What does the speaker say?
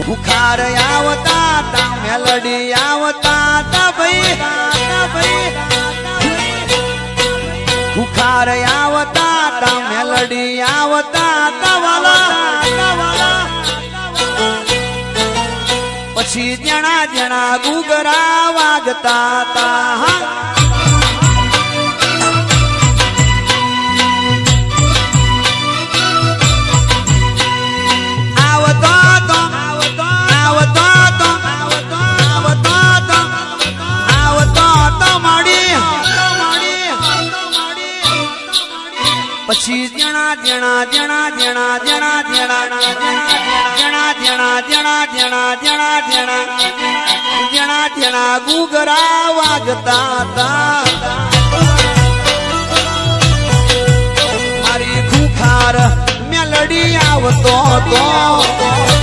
બુખાર આવતા તા મેલડી આવતા તા ભાઈ બુખાર આવતા તા મેલડી આવતા તા વાલા પછી જણા જણા ગુગરા વાગતા તા પછી જણા જણા જણા જણા જણા જણા જણા જણા જણા જણા જણા જણા જણા જણા ગુગરા વાગતા હતા મારી ખુખાર મેલડી આવતો હતો